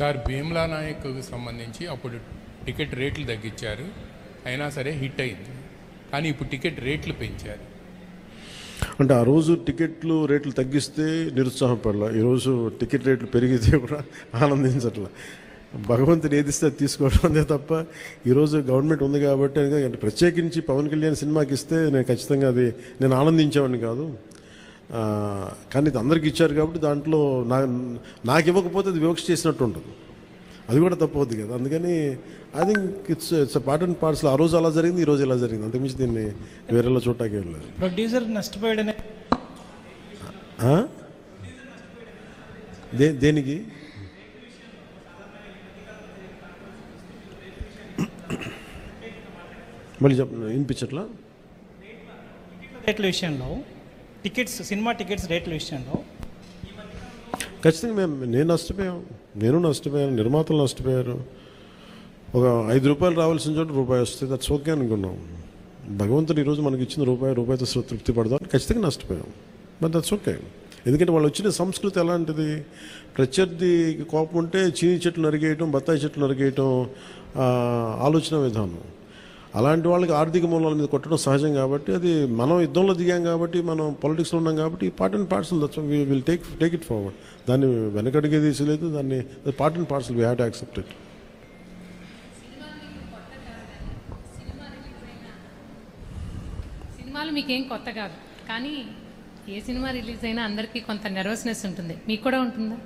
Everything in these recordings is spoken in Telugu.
సార్ భీమ్లా నాయక్కు సంబంధించి అప్పుడు టికెట్ రేట్లు తగ్గించారు, అయినా సరే హిట్ అయింది. కానీ ఇప్పుడు టికెట్ రేట్లు పెంచారు. అంటే ఆ రోజు టికెట్లు రేట్లు తగ్గిస్తే నిరుత్సాహపడాల, ఈరోజు టికెట్ రేట్లు పెరిగితే కూడా ఆనందించట్ల. భగవంతుని ఏదిస్తే అది తీసుకోవడం అంతే తప్ప ఈరోజు గవర్నమెంట్ ఉంది కాబట్టి అంటే ప్రత్యేకించి పవన్ కళ్యాణ్ సినిమాకి ఇస్తే నేను ఖచ్చితంగా అది నేను ఆనందించేవాడిని కాదు. కానీ ఇది అందరికి ఇచ్చారు కాబట్టి దాంట్లో నాకు ఇవ్వకపోతే అది వివక్ష చేసినట్టు ఉంటుంది, అది కూడా తప్పవుద్ది కదా. అందుకని I think it's part and parcel. ఆ రోజు అలా జరిగింది, ఈ రోజు ఇలా జరిగింది, అంతకుమించి దీన్ని వేరేలా చూడటానికి వెళ్ళలేదు. ప్రొడ్యూసర్ నష్టపోయాడనే దేనికి మళ్ళీ వినిపించట్లా? రేట్ల విషయంలో సినిమా టికెట్స్ రేట్ల విషయంలో ఖచ్చితంగా నేను నష్టపోయాను, నిర్మాతలు నష్టపోయారు. ఒక ₹5 రావాల్సిన చోట రూపాయి వస్తే దట్స్ ఓకే అనుకున్నాం. భగవంతుడు ఈరోజు మనకి ఇచ్చిన రూపాయితో తృప్తి పడదాం, ఖచ్చితంగా నష్టపోయాం. But that's okay. ఎందుకంటే వాళ్ళు వచ్చిన సంస్కృతి ఎలాంటిది, ప్రత్యర్థికి కోపం ఉంటే చీని చెట్లు నరిగేయటం, బత్తాయి చెట్లు నరిగేయటం ఆలోచన విధానం. అలాంటి వాళ్ళకి ఆర్థిక మూలాల మీద కొట్టడం సహజం కాబట్టి, అది మనం యుద్ధంలో దిగాం కాబట్టి, మనం పొలిటిక్స్లో ఉన్నాం కాబట్టి part and parcel that's will take it forward. దాన్ని వెనకడిగే తీసలేదు, దాన్ని part and parcel we have to accept it. సినిమాలు మీకేం కొత్త కాదు, కానీ ఏ సినిమా రిలీజ్ అయినా అందరికీ కొంత నర్వస్నెస్ ఉంటుంది, మీకు కూడా ఉంటుందా?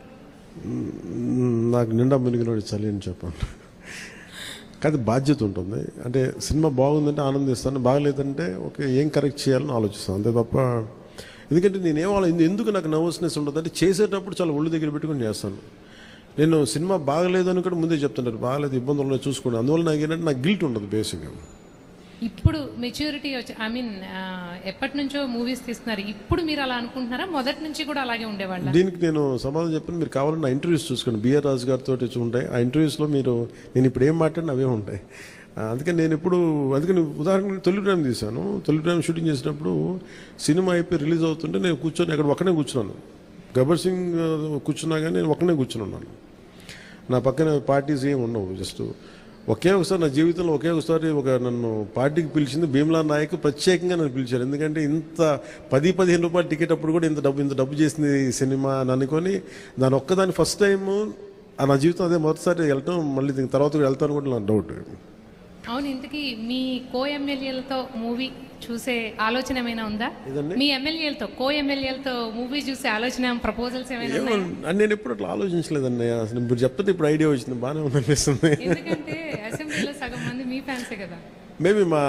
నాకు నిండా మునిగినోడు చలి అని చెప్పండి. కానీ బాధ్యత ఉంటుంది. అంటే సినిమా బాగుందంటే ఆనందిస్తాను, బాగలేదంటే ఓకే ఏం కరెక్ట్ చేయాలని ఆలోచిస్తాను, అంతే తప్ప. ఎందుకంటే ఎందుకు నాకు నర్వస్నెస్ ఉండదు అంటే చేసేటప్పుడు చాలా ఒళ్ళు దగ్గర పెట్టుకుని చేస్తాను. నేను సినిమా బాగలేదు అని కూడా ముందే చెప్తుంటారు, బాగలేదు ఇబ్బందులు ఉన్నాయి చూసుకోండి. అందువల్ల నాకు ఏంటంటే నాకు గిల్ట్ ఉండదు బేసిక్గా. ఇప్పుడు మెచ్యూరిటీ వచ్చి ఎప్పటి నుంచో మూవీస్ తీస్తున్నారు, ఇప్పుడు మీరు అలా అనుకుంటున్నారా? మొదటి నుంచి కూడా అలాగే ఉండేవాళ్ళ? దీనికి నేను సమాధానం చెప్పాను. మీరు కావాలని నా ఇంటర్వ్యూస్ చూసుకోండి, బిఆర్ రాజు గారితో ఉంటాయి. ఆ ఇంటర్వ్యూస్లో నేను ఇప్పుడు ఏం మాట్లాడినా అవే ఉంటాయి. అందుకని అందుకని ఉదాహరణకు తొలి ప్రేమ తీశాను. తొలి ప్రేమ షూటింగ్ చేసినప్పుడు సినిమా అయిపోయి రిలీజ్ అవుతుంటే నేను కూర్చొని అక్కడ ఒక్కనే కూర్చున్నాను. గబ్బర్ సింగ్ కూర్చున్నా కానీ నేను ఒక్కనే కూర్చున్నాను. నా పక్కన పార్టీస్ ఏమి ఉండవు. జస్ట్ ఒకసారి నా జీవితంలో ఒకసారి నన్ను పార్టీకి పిలిచింది భీమ్లా నాయక్, ప్రత్యేకంగా నన్ను పిలిచారు. ఎందుకంటే ఇంత ₹10-15 టికెట్ అప్పుడు కూడా ఇంత డబ్బు చేసింది సినిమా అని అనుకొని దాని ఒక్కదాన్ని ఫస్ట్ టైము నా జీవితం అదే మొదటిసారి వెళ్ళటం, మళ్ళీ దీని తర్వాత వెళ్తాను కూడా నాకు డౌట్. అవును, ఇంతకీ మీ ఎమ్మెల్యేలతో మూవీ చూసే ఆలోచన ఏమైనా ఉందా? మీ ఎమ్మెల్యేలతో ఎమ్మెల్యేలతో మూవీ చూసే ఆలోచన, ప్రపోజల్స్ ఏమైనా ఉన్నాయా? నేను ఎప్పుడు అట్లా ఆలోచించలేదండి. అసలు ఇప్పుడు చెప్తే ఇప్పుడు ఐడియా వచ్చింది, బాగానే ఉందనిపిస్తుంది. ఎందుకంటే అసెంబ్లీలో సగం మంది మీ ఫ్యాన్సే కదా. మేబీ మా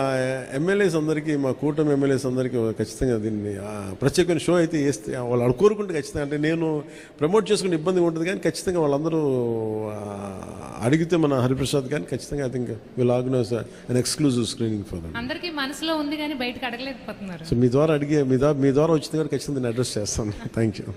ఎమ్మెల్యేస్ అందరికీ, మా కూటమి ఎమ్మెల్యేస్ అందరికీ ఖచ్చితంగా దీన్ని ప్రత్యేకమైన షో అయితే వేస్తే వాళ్ళు కోరుకుంటే ఖచ్చితంగా, అంటే నేను ప్రమోట్ చేసుకునే ఇబ్బంది ఉంటుంది కానీ ఖచ్చితంగా వాళ్ళందరూ అడిగితే మన హరిప్రసాద్ కానీ ఖచ్చితంగా I think will organise an exclusive screening for them. అందరికీ మనసులో ఉంది కానీ బయటకు అడగలేకపోతున్నారు. సో మీ ద్వారా వచ్చింది కూడా ఖచ్చితంగా నేను అడ్రస్ చేస్తాను. Thank you.